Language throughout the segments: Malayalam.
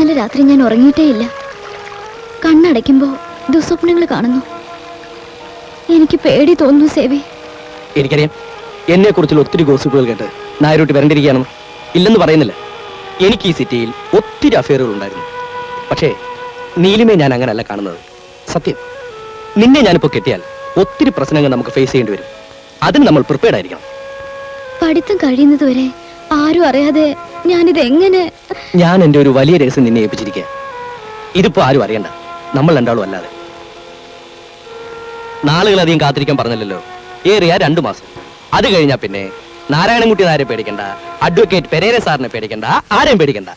ഇന്നലെ രാത്രി ഞാൻ ഉറങ്ങിയിട്ടേയില്ല. കണ്ണടയ്ക്കുമ്പോ ദുസ്വപ്നങ്ങൾ കാണുന്നു. എനിക്ക് പേടി തോന്നുന്നു സേവി. എനിക്കറിയാം, എന്നെ കുറിച്ചുള്ള ഒത്തിരി ഗോസിപ്പുകൾ കേട്ട് നായരോട്ട് വരണ്ടിരിക്കുകയാണെന്ന്. ഇല്ലെന്ന് പറയുന്നില്ല. എനിക്ക് ഈ സിറ്റിയിൽ ഒത്തിരി അഫെയറുകൾ ഉണ്ടായിരുന്നു. പക്ഷേ നീലിമയെ ഞാൻ അങ്ങനല്ല കാണുന്നത്. സത്യം, നിന്നെ ഞാനിപ്പോ കെട്ടിയാൽ ഒത്തിരി പ്രശ്നങ്ങൾ നമുക്ക് ഫേസ് ചെയ്യേണ്ടി വരും. അതിന് നമ്മൾ പ്രിപ്പയർഡ് ആയിരിക്കണം. പഠിത്തം കഴിയുന്നത് വരെ ആരും അറിയാതെ ഞാനിത് എങ്ങനെ? ഞാൻ എന്റെ ഒരു വലിയ രഹസ്യം നിന്നെ ഏൽപ്പിച്ചിരിക്കുക. ഇതിപ്പോ ആരും അറിയണ്ട, നമ്മൾ രണ്ടാളും അല്ലാതെ. നാളുകളധികം കാത്തിരിക്കാൻ പറഞ്ഞല്ലോ. ഏറിയ 2 മാസം. അത് കഴിഞ്ഞാ പിന്നെ നാരായണൻകുട്ടി നായരെ പേടിക്കണ്ട, അഡ്വക്കേറ്റ് പെരേര സാറിനെ പേടിക്കണ്ട, ആരെയും പേടിക്കണ്ട.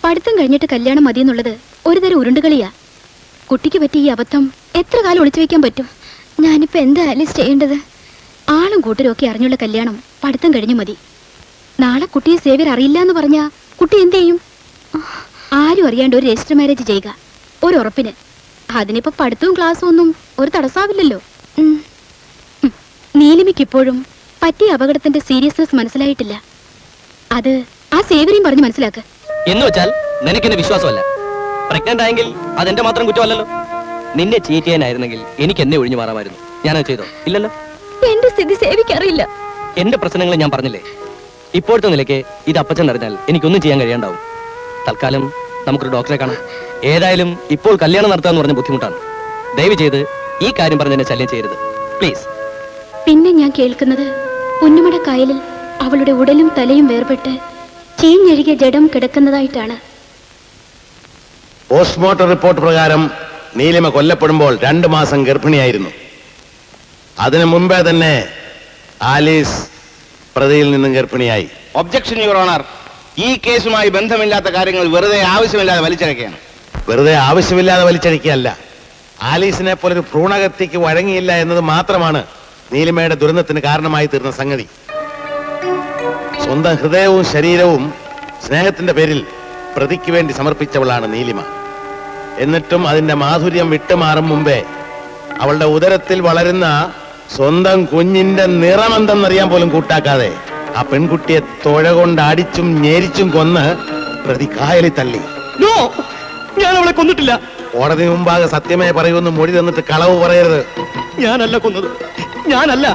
പഠിത്തം കഴിഞ്ഞിട്ട് കല്യാണം മതിയെന്നുള്ളത് ഒരു തരം ഉരുണ്ടുകളിയാ. കുട്ടിക്ക് പറ്റിയ ഈ അബദ്ധം എത്ര കാലം ഒളിച്ചു വെക്കാൻ പറ്റും? ഞാനിപ്പോ എന്താ ആലീസ് ചെയ്യേണ്ടത്? ആളും കൂട്ടരും ഒക്കെ അറിഞ്ഞുള്ള കല്യാണം പഠിത്തം കഴിഞ്ഞു മതി. നാളെ കുട്ടിയെ സേവ്യർ അറിയില്ല എന്ന് പറഞ്ഞാ കുട്ടി എന്ത് ചെയ്യും? ആരും അറിയാണ്ട് ഒരു രജിസ്റ്റർ മാരേജ് ചെയ്യുക, ഒരു ഉറപ്പിന്. അതിനിപ്പോ പഠിത്തവും ക്ലാസ്സും ഒന്നും ഒരു തടസ്സാവില്ലല്ലോ. നീലിമയ്ക്ക് ഇപ്പോഴും പറ്റിയ അപകടത്തിന്റെ സീരിയസ്നെസ് മനസ്സിലായിട്ടില്ല. അത് ആ സേവ്യറിയും പറഞ്ഞ് മനസ്സിലാക്കുക. എന്ന് വെച്ചാൽ നിനക്കെന്നെ വിശ്വാസമല്ല. പ്രഗ്നന്റ് ആയെങ്കിൽ അതെന്റെ മാത്രം കുറ്റമല്ലല്ലോ. നിന്നെ ചീറ്റ് ചെയ്യാനായിരുന്നെങ്കിൽ എനിക്ക് എന്നെ ഒഴിഞ്ഞു മാറാമായിരുന്നു. ഞാനത് ചെയ്തോ? ഇല്ലല്ലോ. എന്റെ സ്ഥിതി സേവിക്കറിയില്ല. എന്റെ പ്രശ്നങ്ങൾ ഞാൻ പറഞ്ഞില്ലേ. ഇപ്പോഴത്തെ നിലയ്ക്ക് ഇത് അപ്പച്ചൻ അറിഞ്ഞാൽ എനിക്കൊന്നും ചെയ്യാൻ കഴിയാണ്ടാവും. തൽക്കാലം നമുക്കൊരു ഡോക്ടറെ കാണാം. ഏതായാലും ഇപ്പോൾ കല്യാണം നടത്താന്ന് പറഞ്ഞ ബുദ്ധിമുട്ടാണ്. ദയവ് ചെയ്ത് ഈ കാര്യം പറഞ്ഞ് എന്നെ ശല്യം ചെയ്യരുത്, പ്ലീസ്. പിന്നെ ഞാൻ കേൾക്കുന്നത് പുന്നമട കായലിൽ അവളുടെ ഉടലും തലയും വേർപെട്ട് ചീഞ്ഞഴുകിയ ജഡം കിടക്കുന്നതായിട്ടാണ്. പോസ്റ്റ്മോർട്ടം റിപ്പോർട്ട് പ്രകാരം നീലിമ കൊല്ലപ്പെടുമ്പോൾ 2 മാസം ഗർഭിണിയായിരുന്നു. അതിനു മുമ്പേ തന്നെ ആലീസ് പ്രതിയിൽ നിന്നും ഗർഭിണിയായി. Objection your honour. ഈ കേസുമായി ബന്ധമില്ലാത്ത കാര്യങ്ങൾ വെറുതെ ആവശ്യമില്ലാതെ വലിച്ചിഴക്കുകയാണ്. വെറുതെ ആവശ്യമില്ലാതെ വലിച്ചഴിക്കുകയല്ല, ആലീസിനെ പോലൊരു ഭ്രൂണഹത്യക്ക് വഴങ്ങിയില്ല എന്നത് മാത്രമാണ് നീലിമയുടെ ദുരന്തത്തിന് കാരണമായി തീർന്ന സംഗതി. സ്വന്തം ഹൃദയവും ശരീരവും സ്നേഹത്തിന്റെ പേരിൽ പ്രതിക്ക് വേണ്ടി സമർപ്പിച്ചവളാണ് നീലിമ. എന്നിട്ടും അതിന്റെ മാധുര്യം വിട്ടുമാറും മുമ്പേ അവളുടെ ഉദരത്തിൽ വളരുന്ന സ്വന്തം കുഞ്ഞിന്റെ നിറമെന്തെന്നറിയാൻ പോലും കൂട്ടാക്കാതെ ആ പെൺകുട്ടിയെ തൊഴ കൊണ്ട് അടിച്ചും ഞെരിച്ചും കൊന്ന് പ്രതി കായലിൽ തള്ളി. ഞാൻ അവളെ കൊന്നിട്ടില്ല. കോടതി മുമ്പാകെ സത്യമേ പറയുമെന്ന് മൊഴി തന്നിട്ട് കളവ് പറയരുത്. ഞാനല്ല കൊന്നത്, ഞാനല്ല.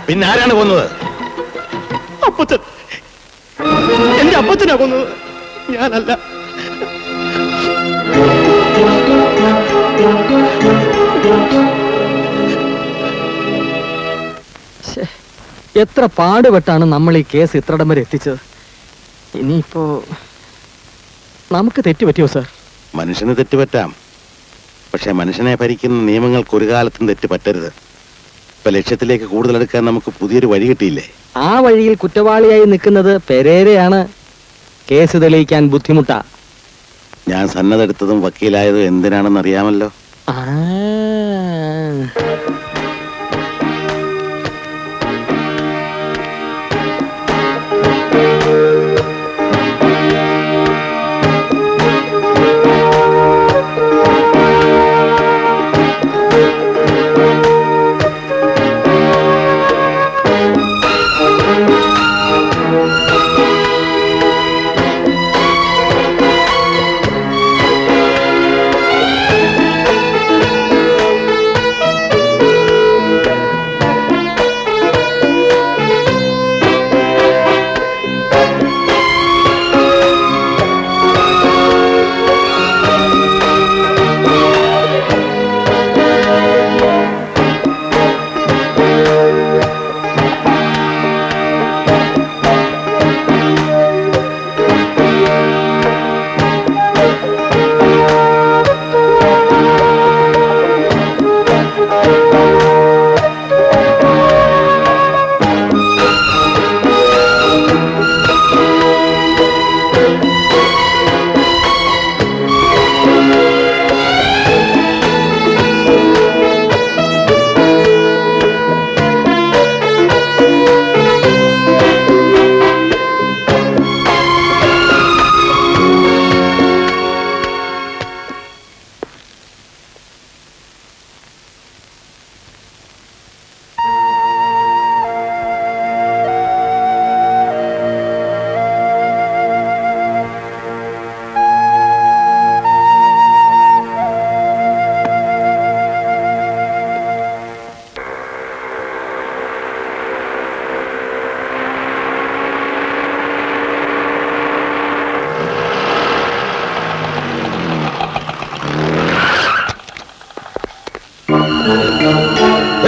പിന്നെ ആരാണ് കൊന്നത്? അപ്പച്ചൻ, എന്റെ അപ്പച്ചനാ കൊന്നത്, ഞാനല്ല. എത്ര പാടുപെട്ടാണ് നമ്മൾ ഈ കേസ് ഇത്രടം വരെ എത്തിച്ചത്. ഇനിയിപ്പോ നമുക്ക് തെറ്റുപറ്റിയോ സാർ? മനുഷ്യന് തെറ്റുപറ്റാം, പക്ഷെ മനുഷ്യനെ ഭരിക്കുന്ന നിയമങ്ങൾക്ക് ഒരു കാലത്തും തെറ്റ് പറ്റരുത്. ഇപ്പൊ ലക്ഷ്യത്തിലേക്ക് കൂടുതൽ എടുക്കാൻ നമുക്ക് പുതിയൊരു വഴി കിട്ടിയില്ലേ? ആ വഴിയിൽ കുറ്റവാളിയായി നിൽക്കുന്നത് പെരേരയാണ്. കേസ് തെളിയിക്കാൻ ബുദ്ധിമുട്ടാ. ഞാൻ സന്നദ്ധെടുത്തതും വക്കീലായതും എന്തിനാണെന്ന് അറിയാമല്ലോ.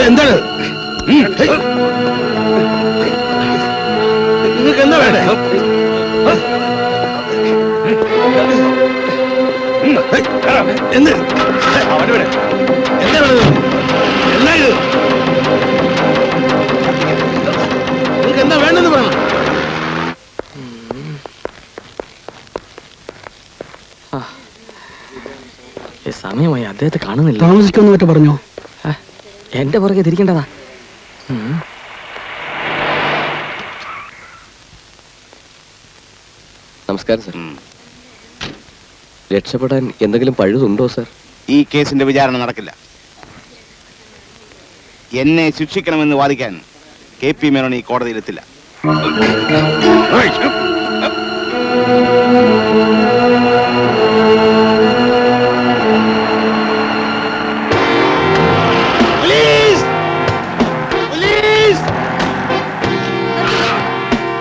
എന്താണ് നിങ്ങൾക്ക് എന്താ വേണ്ടേ? എന്ത് എന്താ വേണ്ടത്? എന്താ ഇത്? നിങ്ങൾക്ക് എന്താ വേണ്ടെന്ന് പറയണം. സമയമായി, അദ്ദേഹത്തെ കാണുന്നില്ല. താമസിക്കുമെന്ന് മറ്റോ പറഞ്ഞോ? എന്റെ പുറകെ തിരിക്കേണ്ടതാ. നമസ്കാരം സർ. രക്ഷപ്പെടാൻ എന്തെങ്കിലും പഴുതുണ്ടോ സർ? ഈ കേസിന്റെ വിചാരണ നടക്കില്ല. എന്നെ ശിക്ഷിക്കണമെന്ന് വാദിക്കാൻ KP മേനോൻ ഈ കോടതിയിലെത്തില്ല.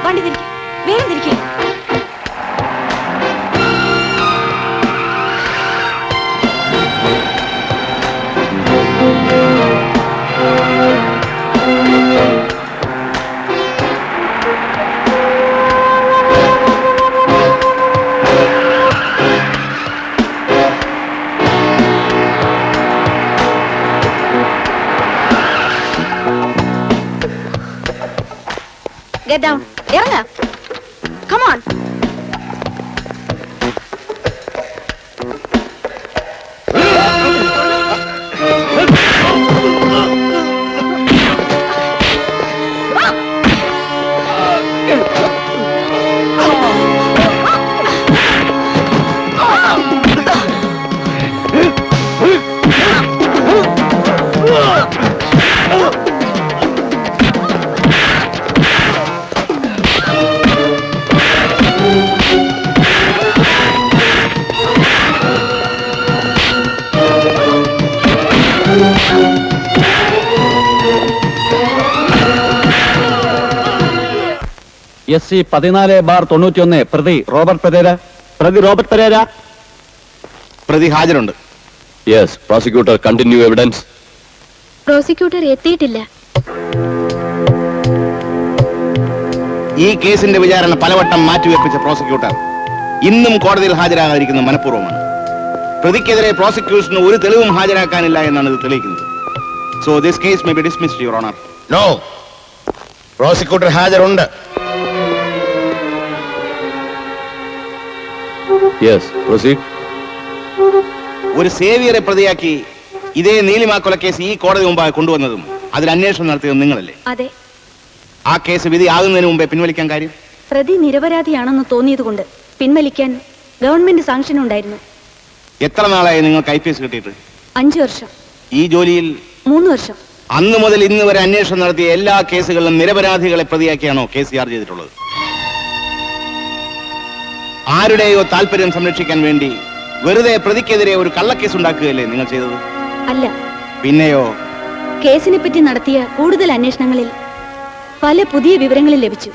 വണ്ടി തിരിക്കും, വേഗം തിരിക്കും. Get down. ഇറങ്ങ. Come on. SC 14/91 പ്രതി റോബർട്ട് പെരേര. പ്രതി ഹാജരുണ്ട്. Yes, prosecutor continue evidence. Prosecutor എത്തിയിട്ടില്ല. ഈ കേസിന്റെ വിചാരണ പലവട്ടം മാറ്റിവെപ്പിച്ച പ്രോസിക്യൂട്ടർ ഇന്നും കോടതിയിൽ ഹാജരാകാതിരിക്കുന്നത് മനഃപൂർവ്വമാണ്. പ്രതിക്കെതിരെ പ്രോസിക്യൂഷന് ഒരു തെളിവും ഹാജരാക്കാനില്ല എന്നാണ് ഇത് തെളിയിക്കുന്നത്. So this case may be dismissed, your honour. No, prosecutor ഹാജരുണ്ട്. Yes, proceed. ഒരു സേവിയറെ പ്രതിയാക്കി ഇതേ നീലിമ കൊലക്കേസ് ഈ കോടതി മുമ്പാകെ കൊണ്ടുവന്നതും അതിൽ അന്വേഷണം നടത്തിയതും നിങ്ങളല്ലേ? അതെ. ആ കേസ് വിധി ആകുന്നതിന് മുമ്പേ പിൻവലിക്കാൻ കാര്യം? പ്രതി നിരപരാധിയാണെന്ന് തോന്നിയതുകൊണ്ട് പിൻവലിക്കാൻ ഗവൺമെന്റ് സാങ്ഷൻ ഉണ്ടായിരുന്നു. എത്ര നാളായി നിങ്ങൾക്ക് IPS കിട്ടിയിട്ട്? 5 വർഷം. ഈ ജോലിയിൽ 3 വർഷം. അന്ന് മുതൽ ഇന്ന് വരെ അന്വേഷണം നടത്തിയ എല്ലാ കേസുകളിലും നിരപരാധികളെ പ്രതിയാക്കിയാണോ കേസ് ചാർജ് ചെയ്തിട്ടുള്ളത്? ആരുടെയോ താല്പര്യം സംരക്ഷിക്കാൻ വേണ്ടി വെറുതെ പ്രതിക്കെതിരെ ഒരു കള്ളക്കേസ് ഉണ്ടാക്കുകയല്ലേ നിങ്ങൾ ചെയ്തത്? അല്ല. പിന്നെയോ? കേസിനെ പറ്റി നടത്തിയ കൂടുതൽ അന്വേഷണങ്ങളിൽ പല പുതിയ വിവരങ്ങൾ ലഭിച്ചു.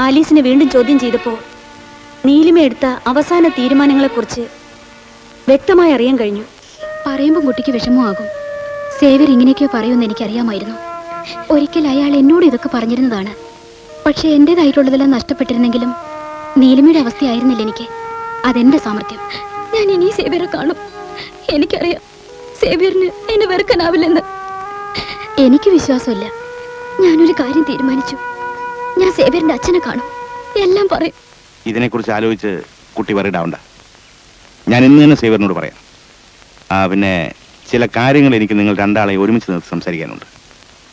ആലീസിനെ വീണ്ടും ചോദ്യം ചെയ്തപ്പോൾ നീലിമ എടുത്ത അവസാന തീരുമാനങ്ങളെക്കുറിച്ച് വ്യക്തമായി അറിയാൻ കഴിഞ്ഞു. പറയുമ്പോൾ കുട്ടിക്ക് വിഷമമാകും. സേവ്യർ ഇങ്ങനെയൊക്കെയോ പറയുമെന്ന് എനിക്കറിയാമായിരുന്നു. ഒരിക്കൽ അയാൾ എന്നോട് ഇതൊക്കെ പറഞ്ഞിരുന്നതാണ്. പക്ഷെ എന്റേതായിട്ടുള്ളതെല്ലാം നഷ്ടപ്പെട്ടിരുന്നെങ്കിലും നീലിമയുടെ അവസ്ഥയായിരുന്നില്ല എനിക്ക്. അതെന്റെ സാമർത്ഥ്യം. ഞാൻ ഇനി സേവ്യറെ കാണും. എനിക്കറിയാം സേവ്യറിന് എന്നെ വെറുക്കാനാവില്ലെന്ന്. എനിക്ക് വിശ്വാസമില്ല. ഞാനൊരു കാര്യം തീരുമാനിച്ചു. ഞാൻ സേവ്യറിന്റെ അച്ഛനെ കാണും. എല്ലാം പറയും. ഇതിനെക്കുറിച്ച് ആലോചിച്ച് കുട്ടി വറിയിടാവണ്ട. ഞാൻ ഇന്ന് തന്നെ സേവറിനോട് പറയാം. പിന്നെ ചില കാര്യങ്ങൾ എനിക്ക് നിങ്ങൾ രണ്ടാളെ ഒരുമിച്ച് നിർത്തി സംസാരിക്കാനുണ്ട്.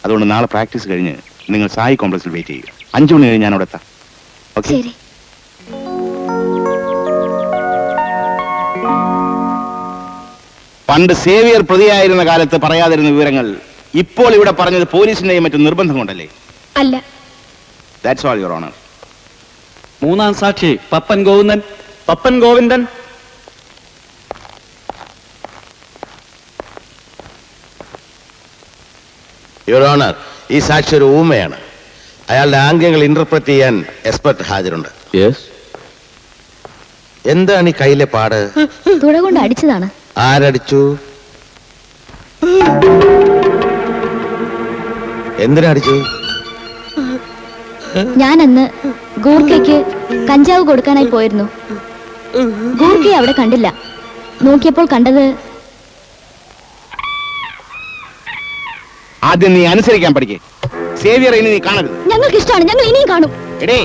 അതുകൊണ്ട് നാളെ പ്രാക്ടീസ് കഴിഞ്ഞ് നിങ്ങൾ സായി കോംപ്ലക്സിൽ വെയിറ്റ് ചെയ്യുക. 5 മണി കഴിഞ്ഞ് ഞാൻ അവിടെ എത്താം. ഓക്കെ? ശരി. പണ്ട് സേവിയർ പ്രതിയായിരുന്ന കാലത്ത് പറയാതിരുന്ന വിവരങ്ങൾ ഇപ്പോൾ ഇവിടെ പറഞ്ഞത് പോലീസിന്റെയും മറ്റും നിർബന്ധം കൊണ്ടല്ലേ? അല്ല. That's all, your honour. 3-ാം സാക്ഷി പപ്പൻ ഗോവിന്ദൻ. യുവർ ഓണർ, ഈ സാക്ഷി ഒരു ഊമയാണ്. അയാളുടെ ആംഗ്യങ്ങൾ ഇന്റർപ്രറ്റ് ചെയ്യാൻ എക്സ്പെർട്ട് ഹാജരുണ്ട്. യെസ്. എന്താണ് ഈ കയ്യിലെ പാട്? തുട കൊണ്ട് അടിച്ചതാണ്. ആരടിച്ചു? എന്തിനാ അടിച്ചത്? ഞാൻ അന്ന് ഗൂർഖയ്ക്ക് കഞ്ചാവ് കൊടുക്കാനായി പോയിരുന്നു. ഗൂർഖയെ അവിടെ കണ്ടില്ല. നോക്കിയപ്പോൾ കണ്ടത് ആദ്യം നീ അനുസരിക്കാൻ പഠിക്കേ. സേവിയർ ഇനി നീ കാണരുത്. ഞങ്ങൾക്ക് ഇഷ്ടമാണ്. ഞങ്ങൾ ഇനിയും കാണും. എടേ,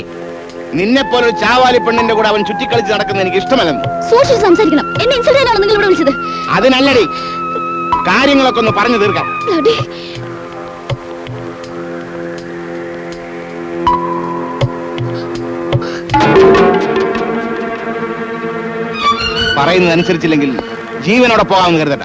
നിന്നെ പോലൊരു ചാവാലി പെണ്ണിന്റെ കൂടെ അവൻ ചുറ്റിക്കളിച്ച് നടക്കുന്ന എനിക്ക് ഇഷ്ടമല്ലെന്ന്. സൂക്ഷിച്ച് സംസാരിക്കണം. എന്നെ ഇൻസൾട്ട് ചെയ്യാനാണോ നിങ്ങൾ ഇവിടെ വിളിച്ചത്? അതിനല്ലടി, കാര്യങ്ങളൊക്കെ ഒന്ന് പറഞ്ഞു തീർക്കാം. Bloody. പറയുന്നത് അനുസരിച്ചില്ലെങ്കിൽ ജീവനോടെ പോകാമെന്ന് കരുതട്ട.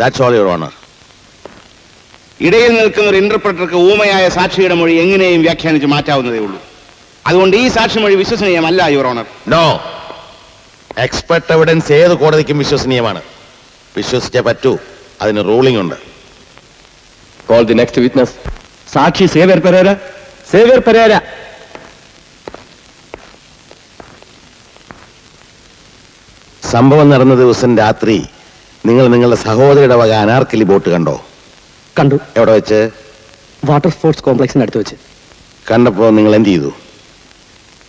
That's all, Your Honor. ഇടയിൽ നിൽക്കുന്ന ഒരു ഇന്റർപ്രറ്റർക്ക് ഊമയായ സാക്ഷിയുടെ മൊഴി എങ്ങനെയും വ്യാഖ്യാനിച്ച് മാറ്റാവുന്നതേ ഉള്ളൂ. അതുകൊണ്ട് ഈ സാക്ഷിമൊഴി വിശ്വസനീയമല്ല, your honour. No. Expert evidence ഏത് കോടതിക്കും വിശ്വസനീയമാണ്. വിശ്വസിച്ചേ പറ്റൂ. അതിന് റൂളിംഗ് ഉണ്ട്. Call the next witness. സാക്ഷി സേവ്യർ പെരേര. Xavier Pereira. സംഭവം നടന്ന ദിവസം രാത്രി നിങ്ങൾ നിങ്ങളുടെ സഹോദരിയുടെ വക അനാർക്കലി ബോട്ട് കണ്ടോ? കണ്ടു. എവിടെ വെച്ച്? വാട്ടർ സ്പോർട്സ് കോംപ്ലക്സിന് അടുത്ത് വെച്ച്. കണ്ടപ്പോ നിങ്ങൾ എന്ത് ചെയ്തു?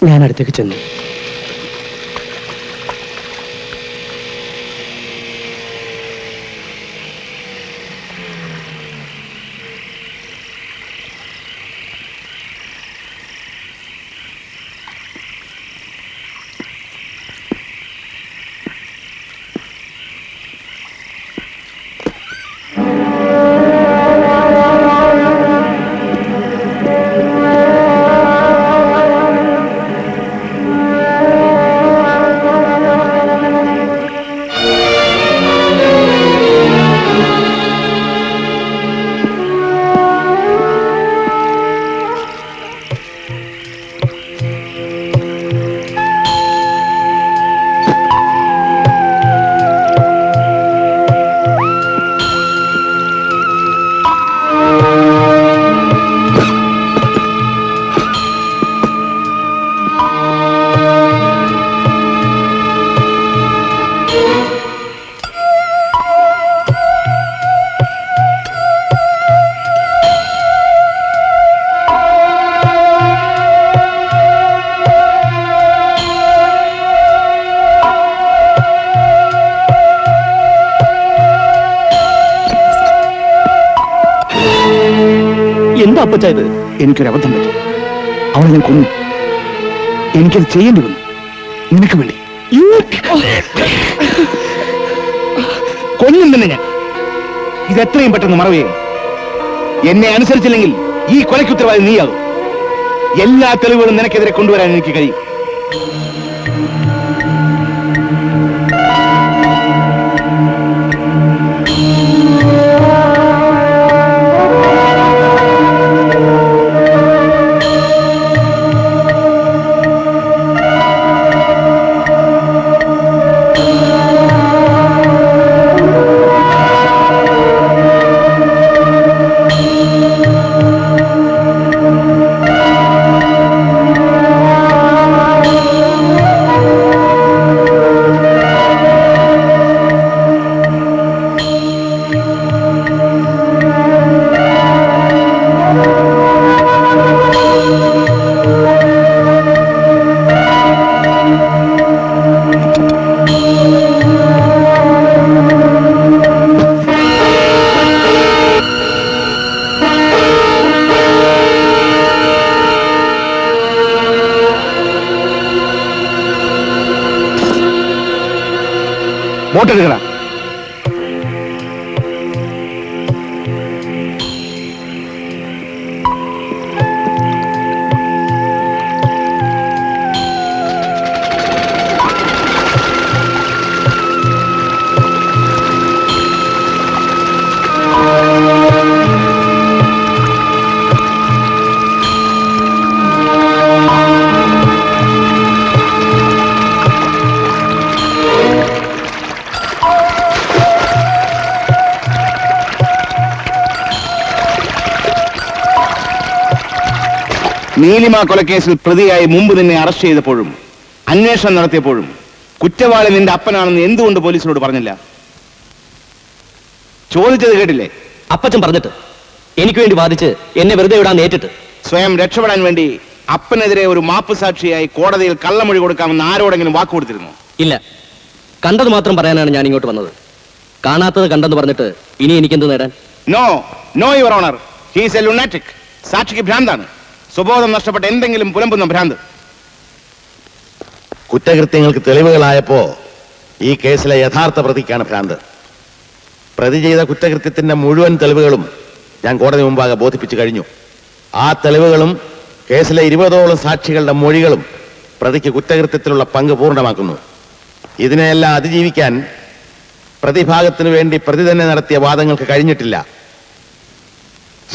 ഞാൻ അടുത്തേക്ക് ചെന്നു. എന്താ അപ്പച്ചാ ഇത്? എനിക്കൊരു അബദ്ധം പറ്റി. അവളെ ഞാൻ കൊന്നു. എനിക്കത് ചെയ്യേണ്ടി വന്നു, നിനക്ക് വേണ്ടി. കൊല്ലും തന്നെ ഞാൻ. ഇത് എത്രയും പെട്ടെന്ന് മറവ് ചെയ്യണം. എന്നെ അനുസരിച്ചില്ലെങ്കിൽ ഈ കൊലയ്ക്ക് ഉത്തരവാദി നീയാകും. എല്ലാ തെളിവുകളും നിനക്കെതിരെ കൊണ്ടുവരാൻ എനിക്ക് കഴിയും. ബോട്ടെടുക്കണ. നീലിമ കൊലക്കേസിൽ പ്രതിയായി മുമ്പ് നിന്നെ അറസ്റ്റ് ചെയ്തപ്പോഴും അന്വേഷണം നടത്തിയപ്പോഴും കുറ്റവാളി നിന്റെ അപ്പനാണെന്ന് എന്തുകൊണ്ട് പോലീസിനോട് പറഞ്ഞില്ല? ചോദിച്ചത് കേട്ടില്ലേ? അപ്പച്ചൻ പറഞ്ഞിട്ട് എനിക്ക് വേണ്ടി വാദിച്ച് എന്നെ വെറുതെ വിടാൻ നേരിട്ട് സ്വയം രക്ഷപ്പെടാൻ വേണ്ടി അപ്പനെതിരെ ഒരു മാപ്പ് സാക്ഷിയായി കോടതിയിൽ കള്ളമൊഴി കൊടുക്കാമെന്ന് ആരോടെങ്കിലും വാക്ക് കൊടുത്തിരുന്നു? ഇല്ല. കണ്ടത് മാത്രം പറയാനാണ് ഞാൻ ഇങ്ങോട്ട് വന്നത്. കാണാത്തത് കണ്ടെന്ന് പറഞ്ഞിട്ട് ഇനി എനിക്കെന്ത് നേടാൻ? No no your honour, he's a lunatic. സാക്ഷിക്ക് ഭ്രാന്താണ്. സ്വബോധം നഷ്ടപ്പെട്ട എന്തെങ്കിലും പുലമ്പുന്ന ഭ്രാന്ത്. കുറ്റകൃത്യങ്ങൾക്ക് തെളിവുകളായപ്പോ ഈ കേസിലെ യഥാർത്ഥ പ്രതിക്കാണ് ഭ്രാന്ത്. പ്രതി ചെയ്ത കുറ്റകൃത്യത്തിന്റെ മുഴുവൻ തെളിവുകളും ഞാൻ കോടതി മുമ്പാകെ ബോധിപ്പിച്ചു കഴിഞ്ഞു. ആ തെളിവുകളും കേസിലെ 20ഓളം സാക്ഷികളുടെ മൊഴികളും പ്രതിക്ക് കുറ്റകൃത്യത്തിലുള്ള പങ്ക് പൂർണ്ണമാക്കുന്നു. ഇതിനെയെല്ലാം അതിജീവിക്കാൻ പ്രതിഭാഗത്തിനു വേണ്ടി പ്രതി തന്നെ നടത്തിയ വാദങ്ങൾക്ക് കഴിഞ്ഞിട്ടില്ല.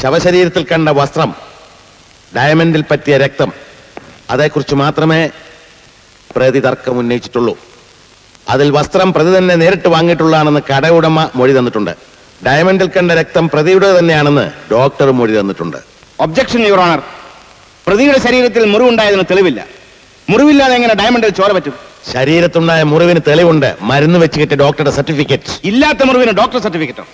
ശവശരീരത്തിൽ കണ്ട വസ്ത്രം, ഡയമണ്ടിൽ പറ്റിയ രക്തം, അതേക്കുറിച്ച് മാത്രമേ പ്രതി തർക്കം ഉന്നയിച്ചിട്ടുള്ളൂ. അതിൽ വസ്ത്രം പ്രതി തന്നെ നേരിട്ട് വാങ്ങിയിട്ടുള്ളതാണെന്ന് കടയുടമ മൊഴി തന്നിട്ടുണ്ട്. ഡയമണ്ടിൽ കണ്ട രക്തം പ്രതിയുടെ തന്നെയാണെന്ന് ഡോക്ടർ മൊഴി തന്നിട്ടുണ്ട്. ഒബ്ജക്ഷൻ യുവർ ഓണർ, പ്രതിയുടെ ശരീരത്തിൽ മുറിവുണ്ടായതിന് തെളിവില്ല. മുറിവില്ലാതെ എങ്ങനെ ഡയമണ്ടിൽ ചോര പറ്റും? ശരീരത്തുണ്ടായ മുറിവിന് തെളിവുണ്ട്. മരുന്ന് വെച്ച് കിട്ടിയ ഡോക്ടറുടെ സർട്ടിഫിക്കറ്റ്. ഇല്ലാത്ത മുറിവിന് ഡോക്ടർ സർട്ടിഫിക്കറ്റോ?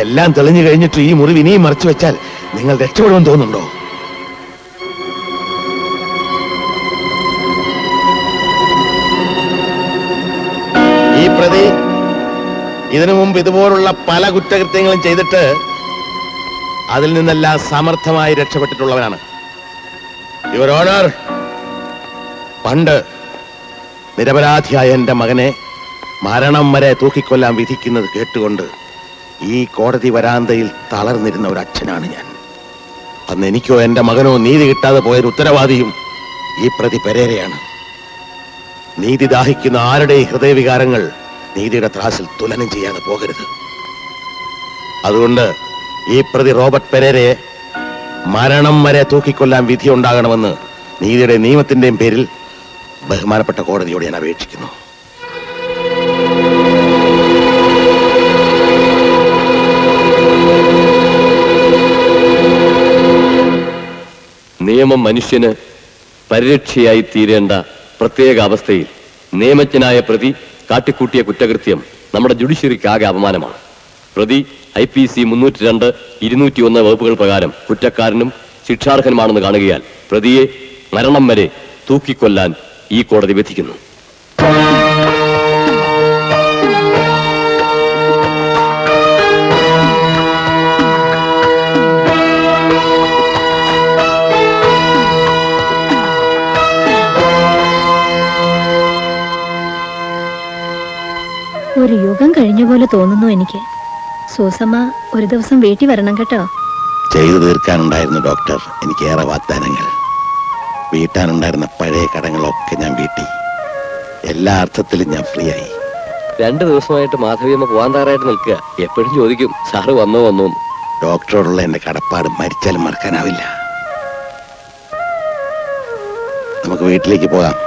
എല്ലാം തെളിഞ്ഞു കഴിഞ്ഞിട്ട് ഈ മുറിവ് ഇനിയും മറച്ചു വെച്ചാൽ നിങ്ങൾ രക്ഷപ്പെടുമെന്ന് തോന്നുന്നുണ്ടോ? ഈ പ്രതി ഇതിനു മുമ്പ് ഇതുപോലുള്ള പല കുറ്റകൃത്യങ്ങളും ചെയ്തിട്ട് അതിൽ നിന്നെല്ലാം സമർത്ഥമായി രക്ഷപ്പെട്ടിട്ടുള്ളവനാണ്. യുവർ ഓണർ, പണ്ട് നിരപരാധിയായ എന്റെ മകനെ മരണം വരെ തൂക്കിക്കൊല്ലാൻ വിധിക്കുന്നത് കേട്ടുകൊണ്ട് ഈ കോടതി വരാന്തയിൽ തളർന്നിരുന്ന ഒരു അച്ഛനാണ് ഞാൻ. അന്ന് എനിക്കോ എന്റെ മകനോ നീതി കിട്ടാതെ പോയൊരു ഉത്തരവാദിയും ഈ പ്രതി പെരേരയാണ്. നീതി ദാഹിക്കുന്ന ആരുടെയും ഹൃദയവികാരങ്ങൾ നീതിയുടെ ത്രാസിൽ തുലനം ചെയ്യാതെ പോകരുത്. അതുകൊണ്ട് ഈ പ്രതി റോബർട്ട് പെരേരയെ മരണം വരെ തൂക്കിക്കൊല്ലാൻ വിധിയുണ്ടാകണമെന്ന് നീതിയുടെ നിയമത്തിന്റെയും പേരിൽ ബഹുമാനപ്പെട്ട കോടതിയോട് ഞാൻ അപേക്ഷിക്കുന്നു. നിയമം മനുഷ്യന് പരിരക്ഷയായി തീരേണ്ട പ്രത്യേക അവസ്ഥയിൽ നിയമജ്ഞനായ പ്രതി കാട്ടിക്കൂട്ടിയ കുറ്റകൃത്യം നമ്മുടെ ജുഡീഷ്യറിക്ക് ആകെ അപമാനമാണ്. പ്രതി IPC 302, 201 വകുപ്പുകൾ പ്രകാരം കുറ്റക്കാരനും ശിക്ഷാർഹനുമാണെന്ന് കാണുകയാൽ പ്രതിയെ മരണം വരെ തൂക്കിക്കൊല്ലാൻ ഈ കോടതി വിധിക്കുന്നു. ഒരു യുഗം കഴിഞ്ഞ പോലെ തോന്നുന്നു എനിക്ക്. സൂസമ്മ ഒരു ദിവസം വീട്ടിൽ വരണം കേട്ടോ. ചെയ്തു തീർക്കാനുണ്ടായിരുന്നു ഡോക്ടർ എനിക്കേറെ വാഗ്ദാനങ്ങൾ. വീട്ടാനുണ്ടായിരുന്ന പഴയ കടങ്ങളൊക്കെ ഞാൻ വീട്ടി. എല്ലാ അർത്ഥത്തിലും ഞാൻ ഫ്രീ ആയി. 2 ദിവസമായിട്ട് മാധവിയമ്മ പോകാൻ തയ്യാറായിട്ട് നിൽക്കുക. എപ്പോഴും ചോദിക്കും സാറ് വന്നോ. ഡോക്ടറോടുള്ള എന്റെ കടപ്പാട് മരിച്ചാലും മറക്കാനാവില്ല. നമുക്ക് വീട്ടിലേക്ക് പോകാം.